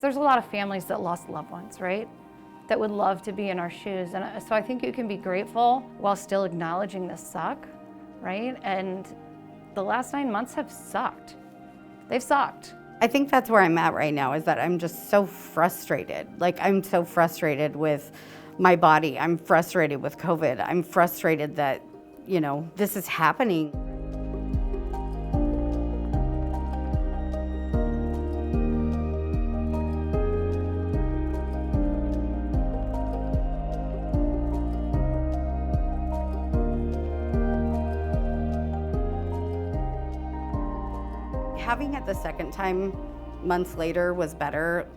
There's a lot of families that lost loved ones, right? That would love to be in our shoes. And so I think you can be grateful while still acknowledging the suck, right? And the last 9 months have sucked. They've sucked. I think that's where I'm at right now, is that I'm just so frustrated. Like, I'm so frustrated with my body. I'm frustrated with COVID. I'm frustrated that, this is happening. Having it the second time months later was better.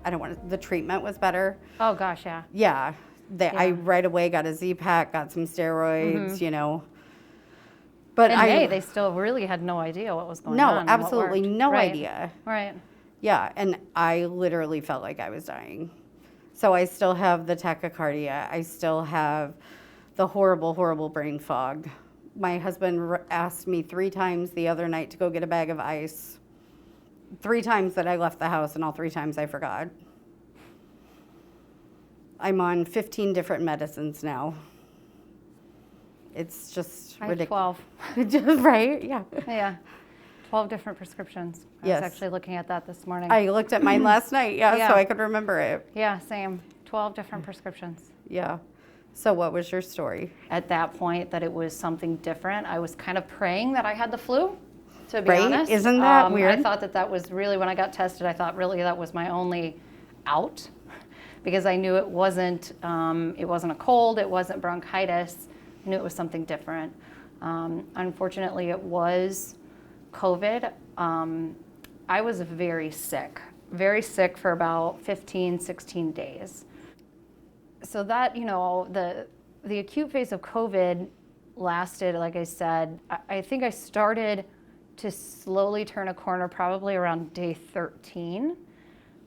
The treatment was better. Oh gosh, yeah. Yeah. I right away got a Z-Pack, got some steroids, But In May, they still really had no idea what was going on. No, absolutely no Right. idea. Right. Yeah, and I literally felt like I was dying. So I still have the tachycardia. I still have the horrible, horrible brain fog. My husband asked me 3 times the other night to go get a bag of ice. 3 times that I left the house, and all 3 times I forgot. I'm on 15 different medicines now. It's just ridiculous. 12. Right? Yeah. Yeah. 12 different prescriptions. I Yes. was actually looking at that this morning. I looked at mine last night, Yeah. so I could remember it. Yeah, same. 12 different prescriptions. Yeah. So what was your story? At that point, that it was something different. I was kind of praying that I had the flu, to be Right? honest. Isn't that weird? I thought that was really, when I got tested, I thought really that was my only out, because I knew it wasn't a cold, it wasn't bronchitis. I knew it was something different. Unfortunately, it was COVID. I was very sick for about 15, 16 days. So that, the acute phase of COVID lasted, like I said, I think I started to slowly turn a corner probably around day 13.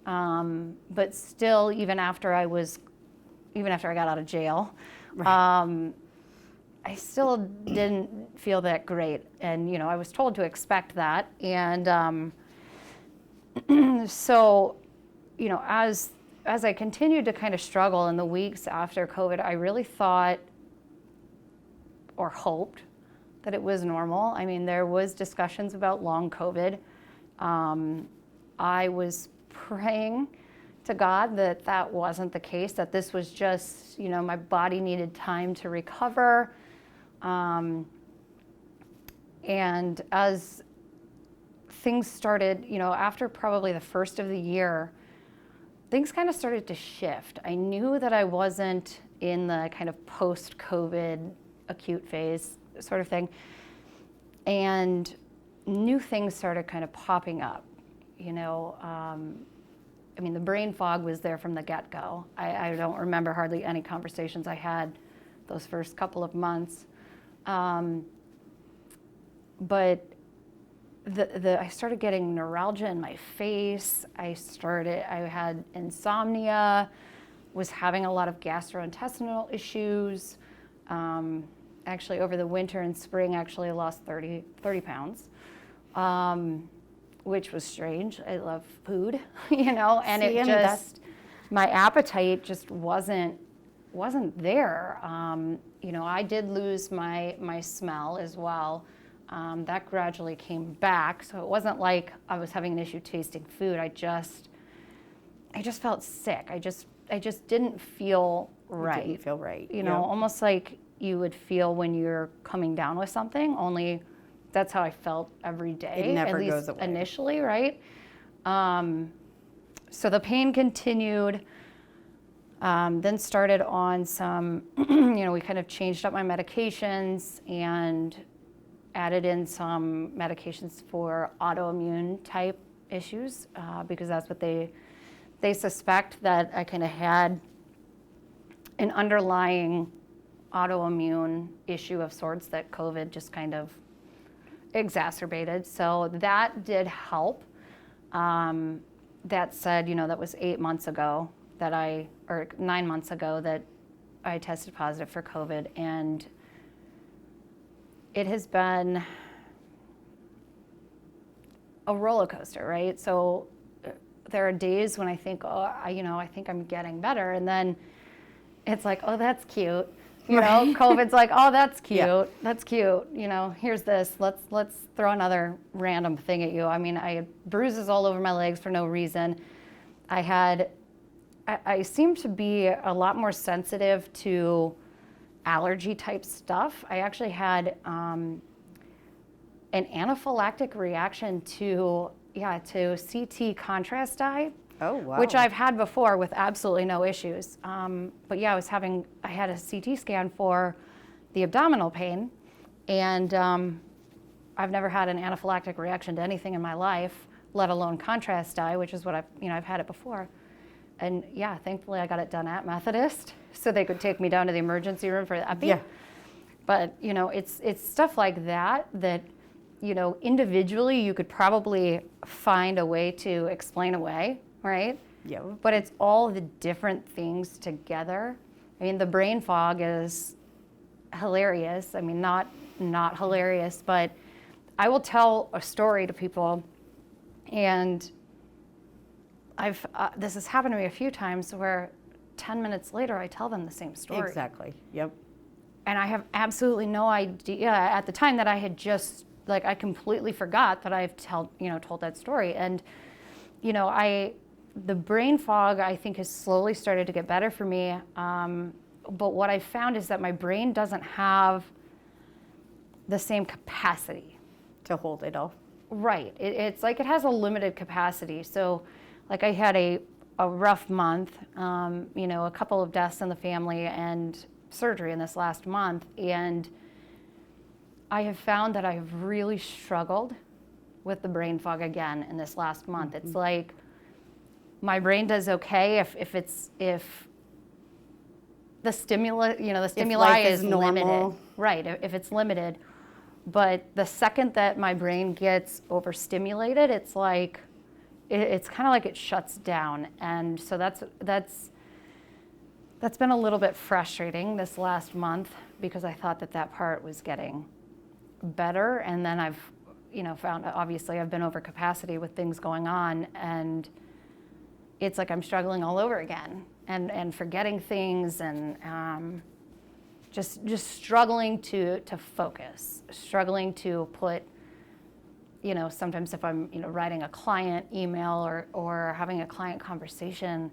But still, even after I got out of jail, Right. I still didn't feel that great. And, I was told to expect that. And so, as I continued to kind of struggle in the weeks after COVID, I really thought or hoped that it was normal. I mean, there was discussions about long COVID. I was praying to God that wasn't the case, that this was just, my body needed time to recover. And as things started, after probably the first of the year, things kind of started to shift. I knew that I wasn't in the kind of post-COVID acute phase sort of thing. And new things started kind of popping up. The brain fog was there from the get-go. I don't remember hardly any conversations I had those first couple of months. But I started getting neuralgia in my face. I had insomnia, was having a lot of gastrointestinal issues. Actually, over the winter and spring, I lost 30 pounds, which was strange. I love food, and my appetite just wasn't there. I did lose my smell as well. That gradually came back, so it wasn't like I was having an issue tasting food. I just felt sick. I just didn't feel right. Didn't feel right. Almost like you would feel when you're coming down with something, only that's how I felt every day. It never at least goes away. Initially, right? So the pain continued. Then started on some, we kind of changed up my medications and added in some medications for autoimmune type issues, because that's what they suspect, that I kind of had an underlying autoimmune issue of sorts that COVID just kind of exacerbated. So that did help. That said, that was 8 months ago or 9 months ago that I tested positive for COVID, and it has been a roller coaster, right? So there are days when I think, oh, I think I'm getting better. And then it's like, oh, that's cute. COVID's like, oh, that's cute. Yeah. That's cute. Here's this. Let's throw another random thing at you. I mean, I had bruises all over my legs for no reason. I seem to be a lot more sensitive to allergy type stuff. I actually had an anaphylactic reaction to CT contrast dye. Oh, wow. Which I've had before with absolutely no issues. But yeah, I had a CT scan for the abdominal pain, and I've never had an anaphylactic reaction to anything in my life, let alone contrast dye, which is what I've had it before. And yeah, thankfully I got it done at Methodist, so they could take me down to the emergency room for the epi. Yeah. But it's stuff like that individually you could probably find a way to explain away, right? Yeah. But it's all the different things together. I mean, the brain fog is hilarious. I mean, not hilarious, but I will tell a story to people, and this has happened to me a few times where 10 minutes later I tell them the same story. Exactly. Yep. And I have absolutely no idea at the time that I had just, I completely forgot that I've told that story. And, the brain fog, I think, has slowly started to get better for me. But what I found is that my brain doesn't have the same capacity To hold it all. Right. It's like it has a limited capacity. So, I had a rough month, a couple of deaths in the family and surgery in this last month. And I have found that I have really struggled with the brain fog again in this last month. Mm-hmm. It's like my brain does okay if the stimuli is limited. Right, if it's limited. But the second that my brain gets overstimulated, it's like it's kind of like it shuts down. And so that's been a little bit frustrating this last month, because I thought that part was getting better, and then I've found, obviously I've been over capacity with things going on, and it's like I'm struggling all over again and forgetting things, and just struggling to focus, struggling to put, sometimes if I'm writing a client email or having a client conversation,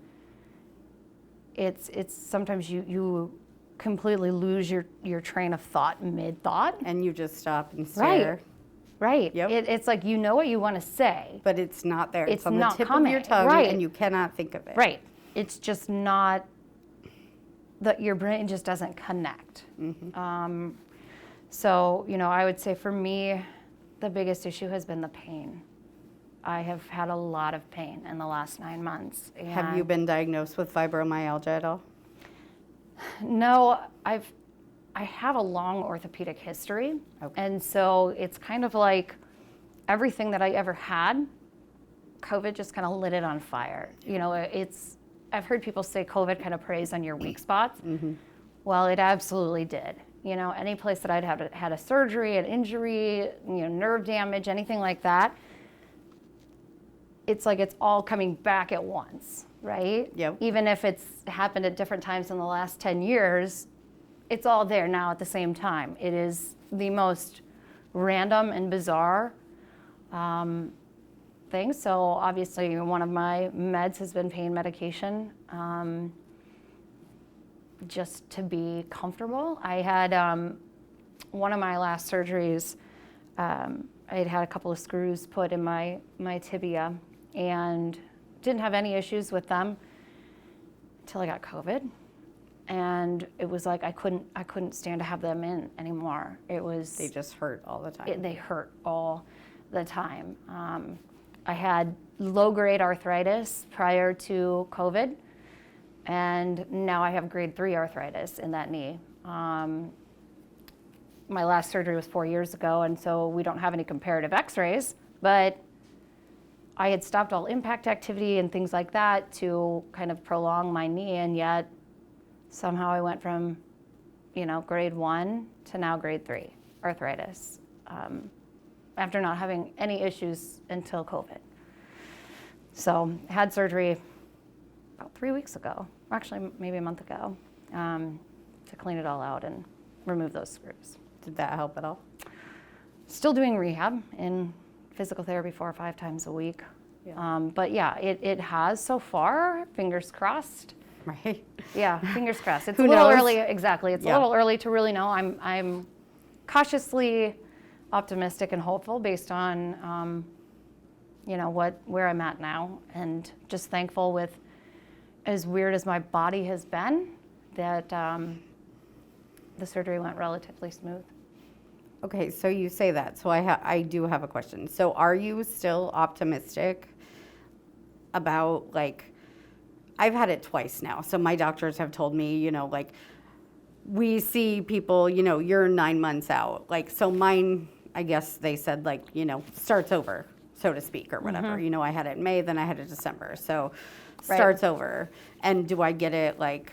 it's sometimes you completely lose your train of thought mid-thought. And you just stop and stare. Right. Yep. It's like you know what you want to say. But it's not there. It's on not the tip coming. of your tongue, Right. and you cannot think of it. Right. It's just not, that your brain just doesn't connect. Mm-hmm. So, I would say for me, the biggest issue has been the pain. I have had a lot of pain in the last 9 months. Have you been diagnosed with fibromyalgia at all? No, I have a long orthopedic history. Okay. And so it's kind of like everything that I ever had, COVID just kind of lit it on fire. I've heard people say COVID kind of preys on your weak spots. Mm-hmm. Well, it absolutely did. Any place that I'd had a surgery, an injury, nerve damage, anything like that, it's like it's all coming back at once, right? Yep. Even if it's happened at different times in the last 10 years, it's all there now at the same time. It is the most random and bizarre thing. So obviously one of my meds has been pain medication, just to be comfortable. I had one of my last surgeries, I had a couple of screws put in my tibia and didn't have any issues with them until I got COVID. And it was like I couldn't stand to have them in anymore. They just hurt all the time. They hurt all the time. I had low-grade arthritis prior to COVID, and now I have grade 3 arthritis in that knee. My last surgery was 4 years ago, and so we don't have any comparative x-rays, but I had stopped all impact activity and things like that to kind of prolong my knee, and yet somehow I went from, grade 1 to now grade 3 arthritis, after not having any issues until COVID. So had surgery about 3 weeks ago, actually maybe a month ago, to clean it all out and remove those screws. Did that help at all? Still doing rehab in physical therapy 4 or 5 times a week. Yeah. But yeah, it has so far, fingers crossed. Right. Yeah, fingers crossed. It's Who a little knows? early, exactly. It's Yeah. a little early to really know. I'm cautiously optimistic and hopeful based on, where I'm at now, and just thankful with, as weird as my body has been, that the surgery went relatively smooth. Okay, so you say that. So I do have a question. So are you still optimistic about, like, I've had it twice now. So my doctors have told me, we see people, you're 9 months out. Like, so mine, I guess they said, like, starts over, so to speak, or whatever. Mm-hmm. I had it in May, then I had it December. So Right. starts over. And do I get it, like,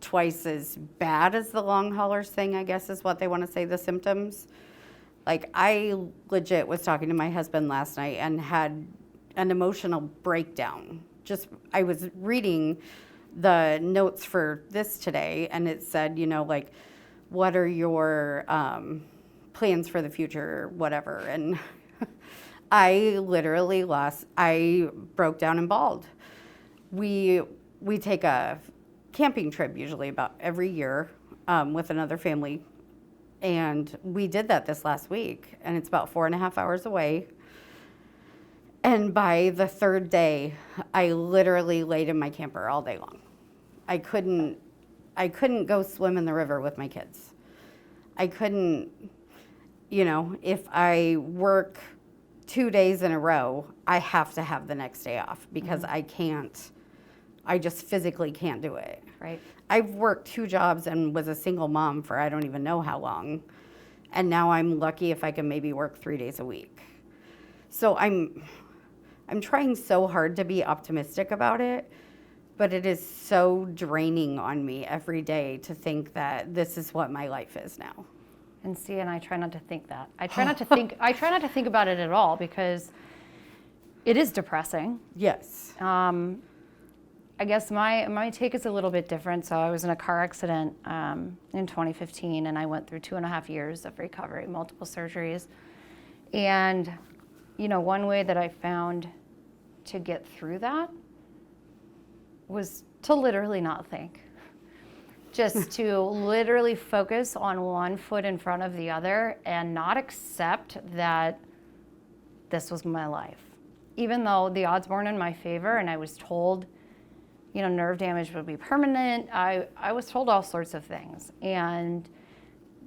twice as bad as the long haulers thing, I guess is what they want to say, the symptoms? Like, I legit was talking to my husband last night and had an emotional breakdown. I was reading the notes for this today, and it said, like, what are your plans for the future, whatever. And I literally I broke down and bawled. We take a camping trip usually about every year with another family. And we did that this last week, and it's about 4.5 hours away. And by the third day, I literally laid in my camper all day long. I couldn't go swim in the river with my kids. I couldn't, if I work 2 days in a row, I have to have the next day off because I just physically can't do it. Right. I've worked 2 jobs and was a single mom for I don't even know how long. And now I'm lucky if I can maybe work 3 days a week. So I'm trying so hard to be optimistic about it, but it is so draining on me every day to think that this is what my life is now. And I try not to think that. I try not to think about it at all because it is depressing. Yes. I guess my take is a little bit different. So I was in a car accident in 2015, and I went through 2.5 years of recovery, multiple surgeries. And, one way that I found to get through that was to literally not think. Just to literally focus on one foot in front of the other and not accept that this was my life. Even though the odds weren't in my favor and I was told, nerve damage would be permanent, I was told all sorts of things. And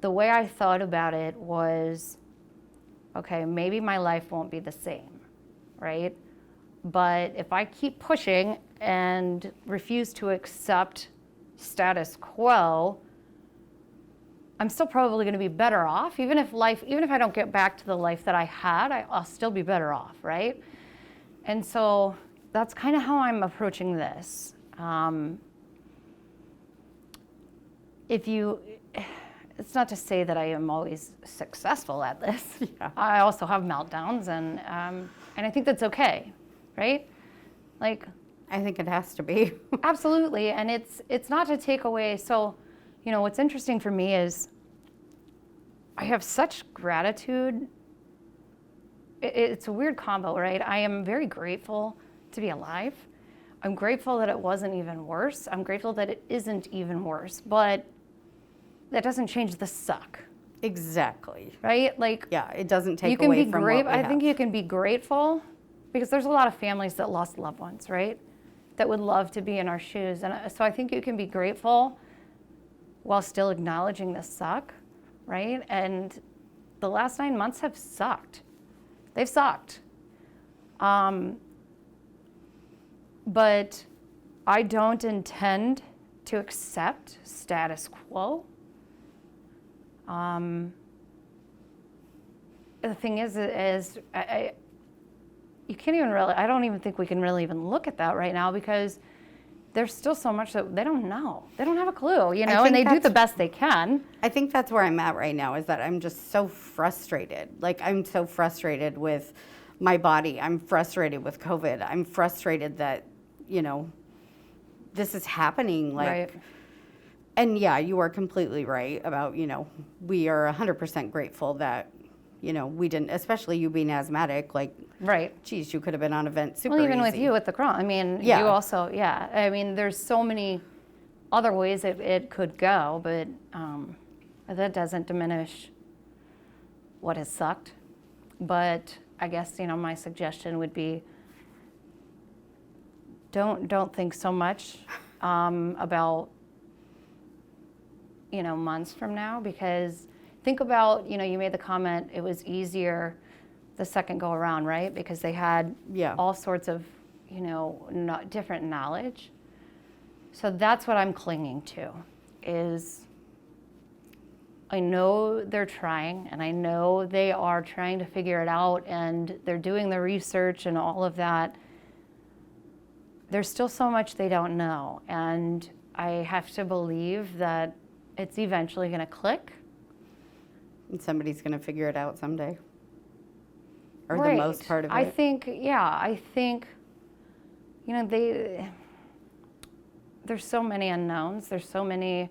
the way I thought about it was, okay, maybe my life won't be the same, right? But if I keep pushing and refuse to accept status quo, I'm still probably going to be better off. Even if I don't get back to the life that I had, I'll still be better off, right? And so that's kind of how I'm approaching this. It's not to say that I am always successful at this. Yeah. I also have meltdowns, and I think that's okay, right? Like, I think it has to be. absolutely, and it's not to take away. So, what's interesting for me is I have such gratitude. It's a weird combo, right? I am very grateful to be alive. I'm grateful that it wasn't even worse. I'm grateful that it isn't even worse, but that doesn't change the suck. Exactly. Right? Like, Yeah, it doesn't take you can away be from great. what we I think have. you can be grateful because there's a lot of families that lost loved ones, right? That would love to be in our shoes. And so I think you can be grateful while still acknowledging the suck, right? And the last 9 months have sucked. They've sucked. But I don't intend to accept status quo. The thing is you can't even really, I don't even think we can really even look at that right now because there's still so much that they don't know. They don't have a clue, and they do the best they can. I think that's where I'm at right now, is that I'm just so frustrated. Like, I'm so frustrated with my body. I'm frustrated with COVID. I'm frustrated that, this is happening. Right. And yeah, you are completely right about, we are 100% grateful that, we didn't, especially you being asthmatic, like, Right. geez, you could have been on a vent super Well, even easy. with you with the Crohn, I mean, Yeah. you also, yeah. I mean, there's so many other ways it could go, but that doesn't diminish what has sucked. But I guess, my suggestion would be don't think so much about, months from now, because think about, you made the comment it was easier the second go around, right? Because they had Yeah. all sorts of, different knowledge. So that's what I'm clinging to, is I know they're trying, and I know they are trying to figure it out, and they're doing the research and all of that. There's still so much they don't know, and I have to believe that it's eventually going to click. And somebody's going to figure it out someday. Or Right. the most part of it. I think, there's so many unknowns. There's so many,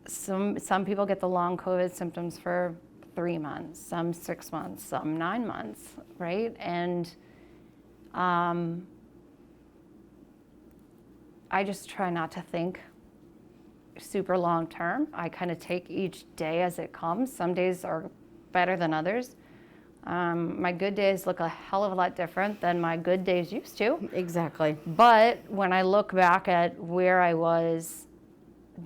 some people get the long COVID symptoms for 3 months, some 6 months, some 9 months, right? And I just try not to think super long term. I kind of take each day as it comes. Some days are better than others. My good days look a hell of a lot different than my good days used to. Exactly. But when I look back at where I was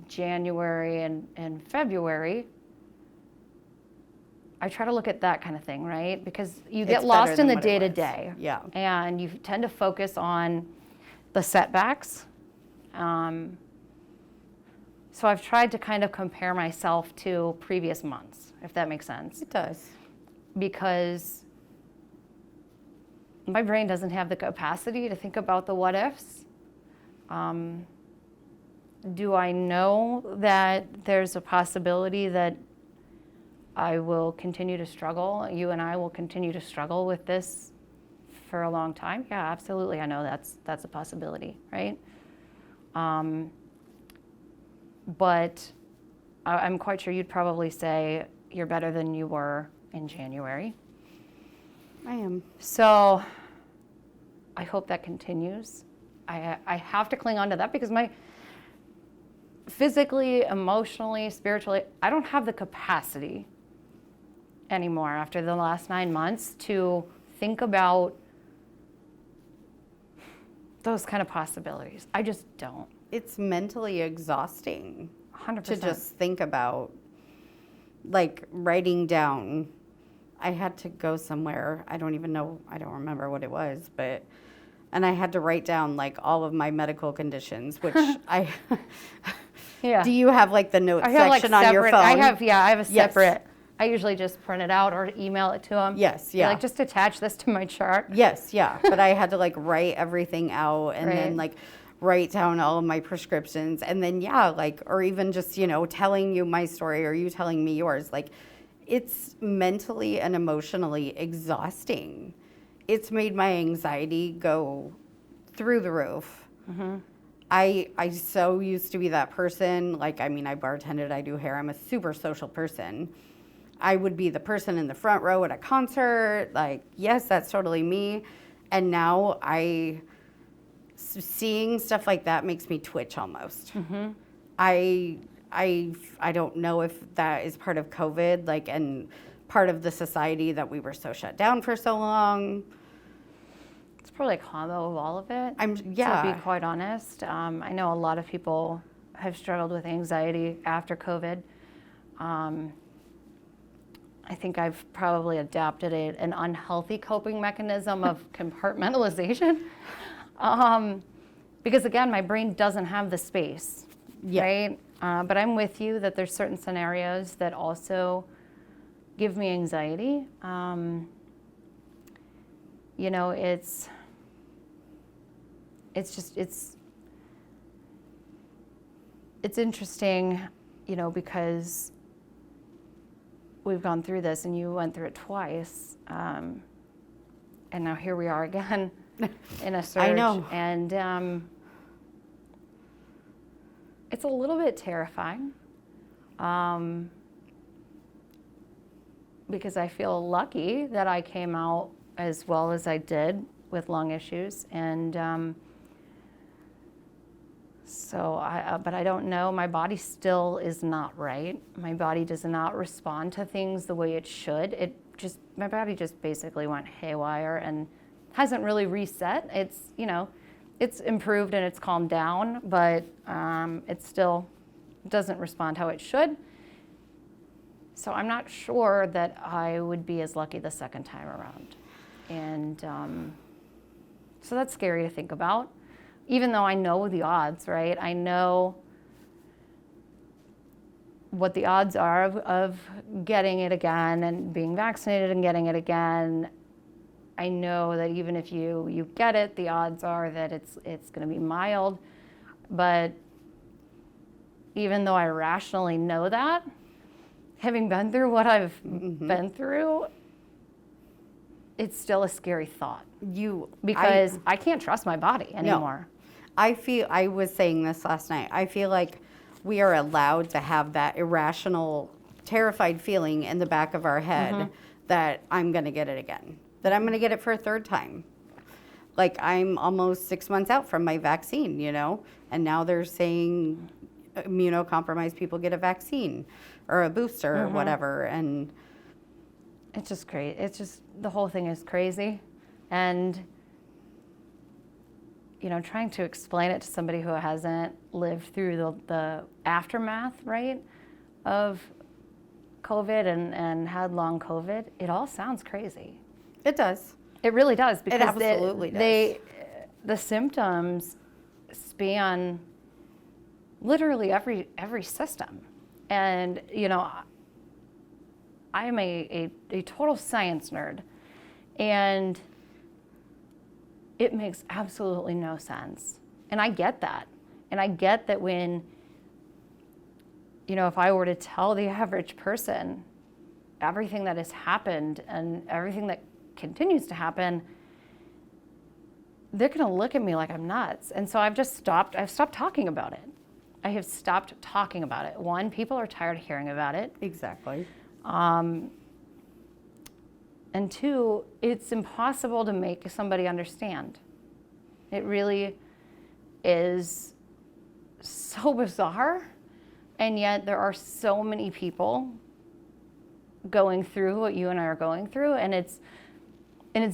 January and February, I try to look at that kind of thing, right? Because you get It's lost better in than the what it was. day-to-day. Yeah. And you tend to focus on the setbacks. So I've tried to kind of compare myself to previous months, if that makes sense. It does. Because my brain doesn't have the capacity to think about the what ifs. Do I know that there's a possibility that I will continue to struggle, you and I will continue to struggle with this for a long time? Yeah, absolutely. I know that's a possibility, right? But I'm quite sure you'd probably say you're better than you were in January. I am. So I hope that continues. I have to cling on to that because my physically, emotionally, spiritually, I don't have the capacity anymore after the last 9 months to think about those kind of possibilities. I just don't. It's mentally exhausting 100%. to just think about, like, writing down. I had to go somewhere. I don't remember what it was, and I had to write down, like, all of my medical conditions, which Yeah. Do you have, like, the notes section on your phone? I have a Yes. separate. I usually just print it out or email it to them. Yes, yeah. Like, just attach this to my chart. Yes, yeah. But I had to, like, write everything out and then, Right. like, write down all of my prescriptions. And then, yeah, like, or even just, telling you my story or you telling me yours. Like, it's mentally and emotionally exhausting. It's made my anxiety go through the roof. Mm-hmm. I so used to be that person. Like, I mean, I bartended, I do hair. I'm a super social person. I would be the person in the front row at a concert. Like, yes, that's totally me. And now seeing stuff like that makes me twitch almost. Mm-hmm. I don't know if that is part of COVID, like, and part of the society that we were so shut down for so long. It's probably a combo of all of it. Yeah. To be quite honest, I know a lot of people have struggled with anxiety after COVID. I think I've probably adapted an unhealthy coping mechanism of compartmentalization. Because again, my brain doesn't have the space, right? But I'm with you that there's certain scenarios that also give me anxiety. It's interesting, because we've gone through this, and you went through it twice, and now here we are again in a surge. I know. And it's a little bit terrifying, because I feel lucky that I came out as well as I did with lung issues, and but I don't know. My body still is not right. My body does not respond to things the way it should. My body just basically went haywire and hasn't really reset. It's, it's improved and it's calmed down, but it still doesn't respond how it should. So I'm not sure that I would be as lucky the second time around. And so that's scary to think about. Even though I know the odds, right? I know what the odds are of getting it again and being vaccinated and getting it again. I know that even if you get it, the odds are that it's going to be mild. But even though I rationally know that, having been through what I've been through, it's still a scary thought. Because I can't trust my body anymore. No. I was saying this last night. I feel like we are allowed to have that irrational, terrified feeling in the back of our head that I'm going to get it again, that I'm going to get it for a third time. Like, I'm almost 6 months out from my vaccine, and now they're saying immunocompromised people get a vaccine or a booster or whatever. And it's just crazy. It's just, the whole thing is crazy. And trying to explain it to somebody who hasn't lived through the aftermath, right, of COVID and had long COVID, it all sounds crazy. It does. It really does. Because it absolutely does. The symptoms span literally every system. And, I am a total science nerd. And it makes absolutely no sense. And I get that. And I get that when, if I were to tell the average person everything that has happened and everything that continues to happen, they're going to look at me like I'm nuts. And so I've stopped talking about it. I have stopped talking about it. One, people are tired of hearing about it. Exactly. And two, it's impossible to make somebody understand. It really is so bizarre, and yet there are so many people going through what you and I are going through, and it's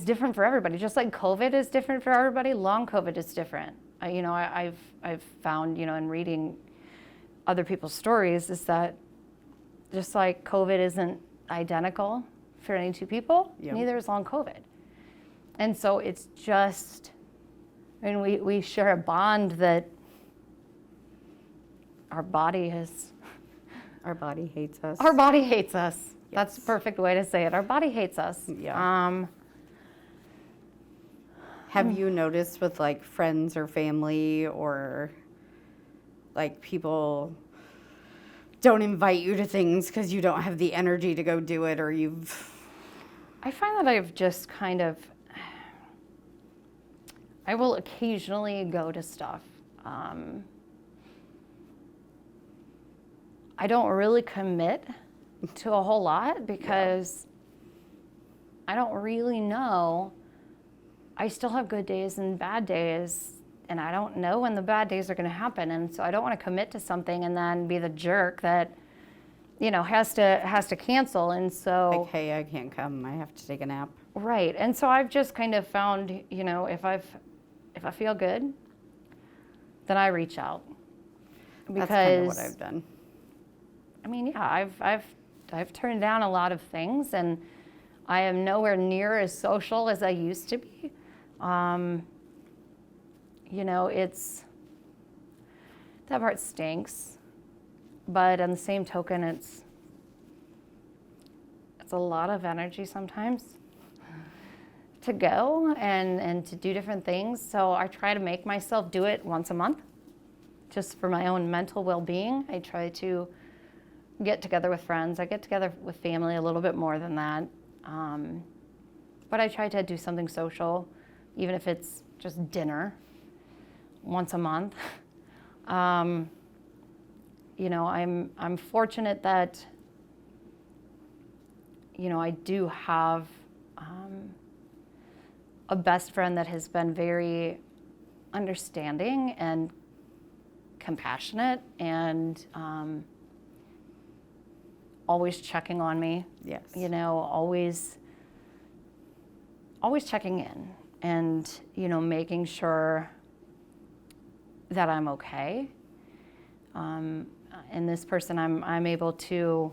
different for everybody. Just like COVID is different for everybody, long COVID is different. I've found, in reading other people's stories, is that just like COVID isn't identical for any two people, neither is long COVID. And so it's just, we share a bond that our body hates us. Our body hates us. Yes. That's the perfect way to say it. Our body hates us. Yeah. Have you noticed with like friends or family, or like people don't invite you to things because you don't have the energy to go do it, or I find that I've just I will occasionally go to stuff. I don't really commit to a whole lot because I don't really know. I still have good days and bad days, and I don't know when the bad days are going to happen, and so I don't want to commit to something and then be the jerk that has to cancel. And so, like, hey, I can't come, I have to take a nap. Right. And so I've just kind of found, if I feel good, then I reach out. Because that's kind of what I've done. I've turned down a lot of things, and I am nowhere near as social as I used to be. That part stinks, but on the same token, it's a lot of energy sometimes to go and to do different things. So I try to make myself do it once a month, just for my own mental well-being. I try to get together with friends. I get together with family a little bit more than that. But I try to do something social, even if it's just dinner once a month. You know, I'm fortunate that, you know, I do have a best friend that has been very understanding and compassionate and always checking on me. Yes. You know, always checking in and, you know, making sure that I'm okay. And this person, I'm able to,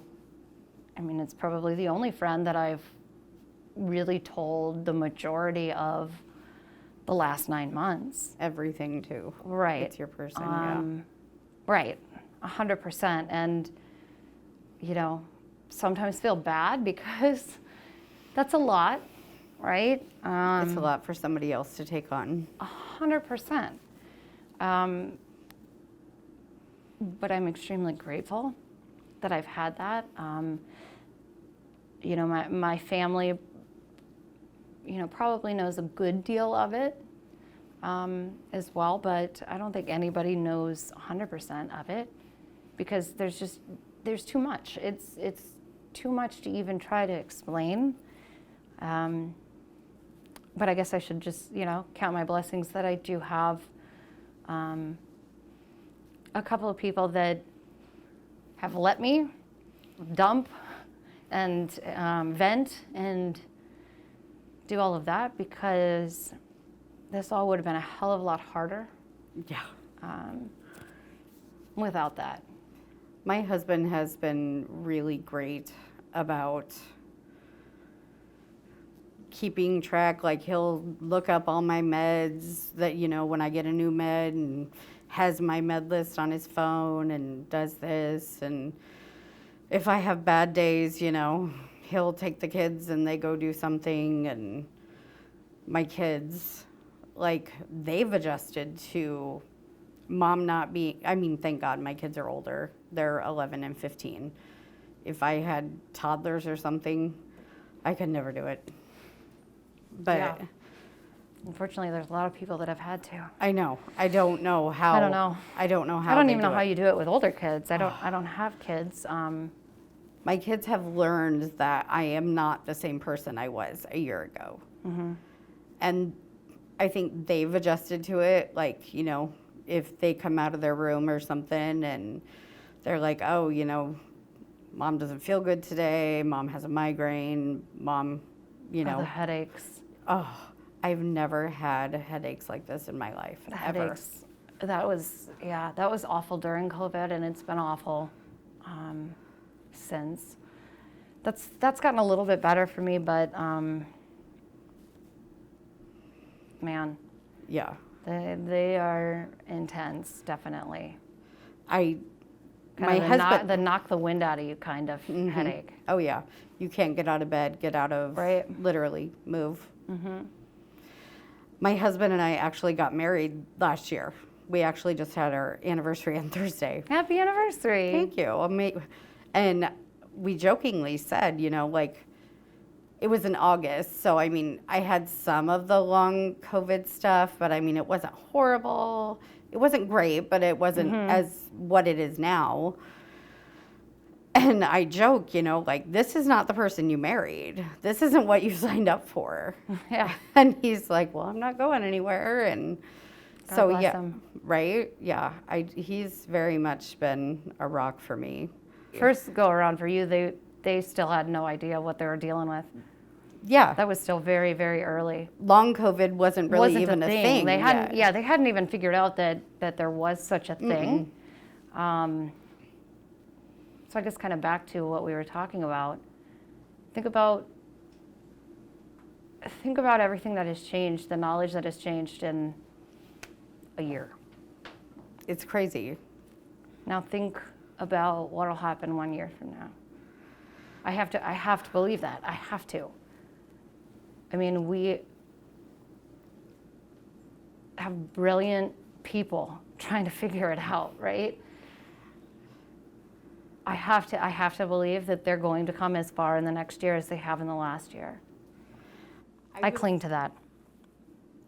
I mean, it's probably the only friend that I've really told the majority of the last 9 months. Everything too. Right. It's your person, yeah. Right, 100%. And, you know, sometimes feel bad because that's a lot, right? It's a lot for somebody else to take on. 100%. But I'm extremely grateful that I've had that. You know, my family, you know, probably knows a good deal of it as well, but I don't think anybody knows 100% of it because there's too much. It's too much to even try to explain. But I guess I should just, you know, count my blessings that I do have a couple of people that have let me dump and vent and do all of that, because this all would have been a hell of a lot harder Yeah. without that. My husband has been really great about keeping track. Like, he'll look up all my meds that, you know, when I get a new med, and has my med list on his phone and does this. And if I have bad days, you know, he'll take the kids and they go do something. And my kids, like, they've adjusted to mom not being, I mean, thank God my kids are older. They're 11 and 15. If I had toddlers or something, I could never do it. But Yeah. Unfortunately, there's a lot of people that have had to. I know. I don't know how. I don't know. I don't know how. I don't they even know do how it. you do it with older kids. I don't have kids. My kids have learned that I am not the same person I was a year ago. Mm-hmm. And I think they've adjusted to it. Like, you know, if they come out of their room or something and they're like, oh, you know, mom doesn't feel good today. Mom has a migraine. Mom, you know. The headaches. Oh, I've never had headaches like this in my life, The ever. headaches. That was awful during COVID, and it's been awful since. That's gotten a little bit better for me, but man, Yeah. they are intense, definitely. My Kind of husband. the knock the wind out of you kind of Mhm. headache. Oh, yeah. You can't get out of bed, get out of, Right. literally move. Mm-hmm. My husband and I actually got married last year. We actually just had our anniversary on Thursday. Happy anniversary. Thank you. And we jokingly said, you know, like, it was in August. So, I mean, I had some of the long COVID stuff, but I mean, it wasn't horrible. It wasn't great, but it wasn't as what it is now. And I joke, you know, like, this is not the person you married. This isn't what you signed up for. Yeah. And he's like, well, I'm not going anywhere. And God so, bless yeah, him. right? Yeah. He's very much been a rock for me. First go around for you, they still had no idea what they were dealing with. Yeah. That was still very, very early. Long COVID wasn't really even a thing. They hadn't, yet. yeah, they hadn't even figured out that there was such a thing. So I guess kind of back to what we were talking about. Think about everything that has changed, the knowledge that has changed in a year. It's crazy. Now think about what will happen 1 year from now. I have to believe that. I have to. I mean, we have brilliant people trying to figure it out, right? I have to believe that they're going to come as far in the next year as they have in the last year. I cling to that.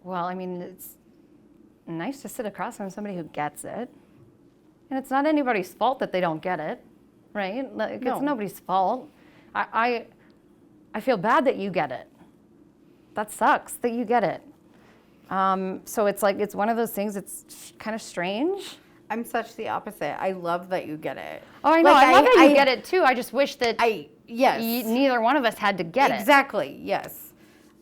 Well, I mean, it's nice to sit across from somebody who gets it. And it's not anybody's fault that they don't get it, right? Like, No. It's nobody's fault. I feel bad that you get it. That sucks that you get it. So it's like, it's one of those things, it's kind of strange. I'm such the opposite. I love that you get it. Oh, I know. Like, I love that you get it too. I just wish that yes. neither one of us had to get it. Exactly, yes.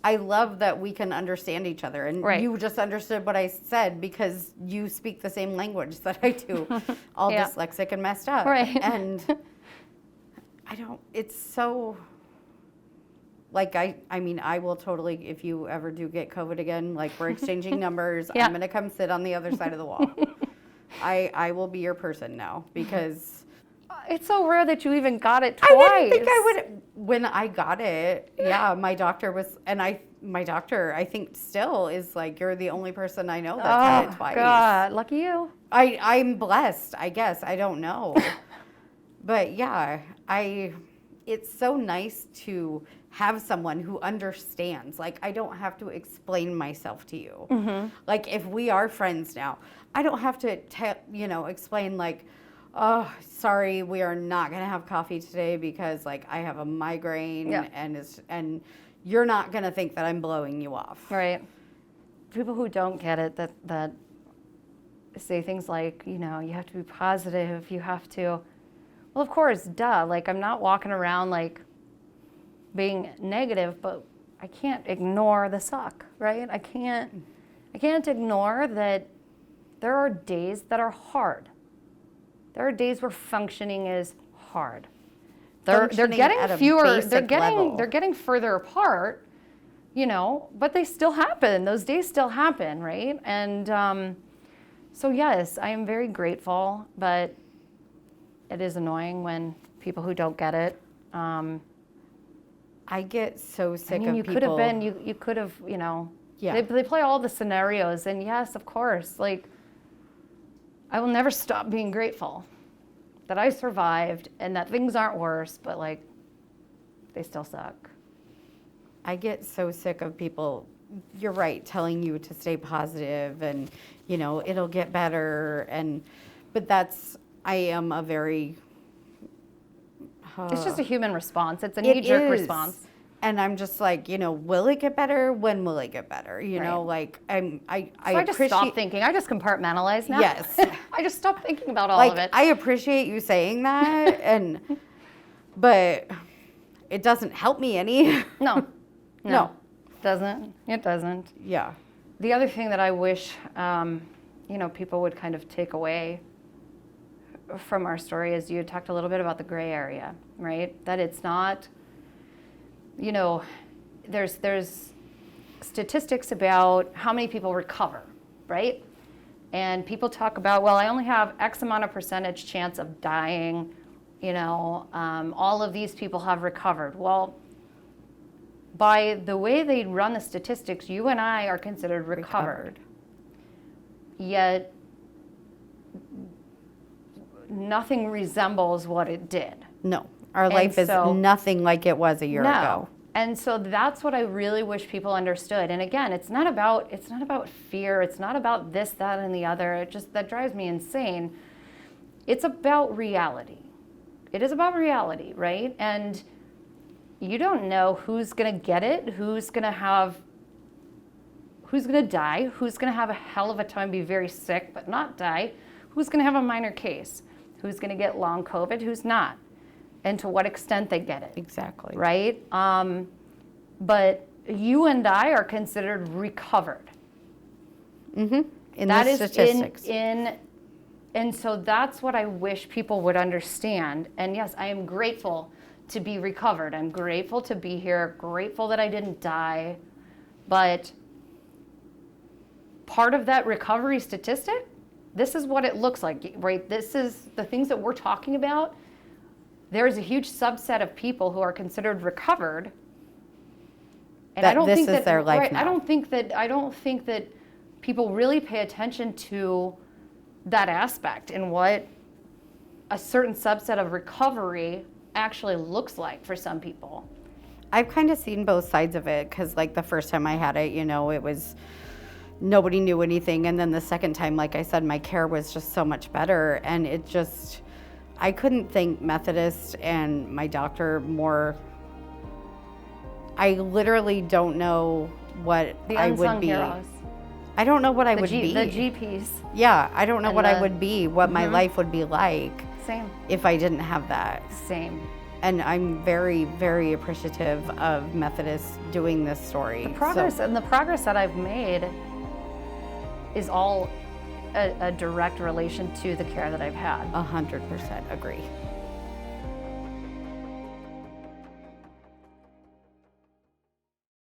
I love that we can understand each other. And Right. you just understood what I said because you speak the same language that I do. All Yeah. dyslexic and messed up. Right. And it's so, like, I mean, I will totally, if you ever do get COVID again, like, we're exchanging numbers. Yeah. I'm going to come sit on the other side of the wall. I will be your person now because It's so rare that you even got it twice. I didn't think I would. When I got it, yeah, my doctor was, and my doctor, I think still is like, you're the only person I know that's had it twice. God, lucky you. I'm blessed, I guess. I don't know. But yeah, it's so nice to have someone who understands. Like, I don't have to explain myself to you. Mm-hmm. Like, if we are friends now, I don't have to, explain like, oh, sorry, we are not going to have coffee today because, like, I have a migraine. Yeah. And you're not going to think that I'm blowing you off. Right. People who don't get it, that say things like, you have to be positive, you have to, well, of course, duh. Like, I'm not walking around, like, being negative, but I can't ignore the suck, right? I can't ignore that there are days that are hard. There are days where functioning is hard. They're getting fewer. They're getting further apart, but they still happen. Those days still happen, right? And so yes, I am very grateful, but it is annoying when people who don't get it. I get so sick of people. You could have been. You could have. Yeah. They play all the scenarios, and yes, of course, like, I will never stop being grateful that I survived and that things aren't worse, but, like, they still suck. I get so sick of people, you're right, telling you to stay positive and, it'll get better. But I am a very... It's just a human response. It's a knee-jerk response. And I'm just like, will it get better? When will it get better? Like, I just stop thinking. I just compartmentalize now. Yes. I just stop thinking about all of it. I appreciate you saying that, but it doesn't help me any. No. No. It doesn't. Yeah. The other thing that I wish, people would kind of take away from our story is you talked a little bit about the gray area, right? That it's not... there's statistics about how many people recover, right? And people talk about, well, I only have X amount of percentage chance of dying, all of these people have recovered. Well, by the way they run the statistics, you and I are considered recovered. Yet, nothing resembles what it did. No. Our life is nothing like it was a year ago. And so that's what I really wish people understood. And again, it's not about fear. It's not about this, that, and the other. That drives me insane. It's about reality. It is about reality, right? And you don't know who's going to get it, who's going to die, who's going to have a hell of a time, be very sick, but not die, who's going to have a minor case, who's going to get long COVID, who's not, and to what extent they get it. Exactly. Right? But you and I are considered recovered. Mm-hmm. In the statistics. And so that's what I wish people would understand. And yes, I am grateful to be recovered. I'm grateful to be here, grateful that I didn't die. But part of that recovery statistic, this is what it looks like, right? This is the things that we're talking about. There's a huge subset of people who are considered recovered. And I don't think that their life now. I don't think that people really pay attention to that aspect and what a certain subset of recovery actually looks like for some people. I've kind of seen both sides of it, because like the first time I had it, you know, it was nobody knew anything, and then the second time, like I said, my care was just so much better, and it just, I couldn't thank Methodist and my doctor more. I literally don't know what The I would unsung be. heroes. I don't know what I would be. The GPs. Yeah, I don't know And what I the- would be, what my life would be like Same. if I didn't have that. Same. And I'm very, very appreciative of Methodist doing this story. The progress and the progress that I've made is all a direct relation to the care that I've had. 100% agree.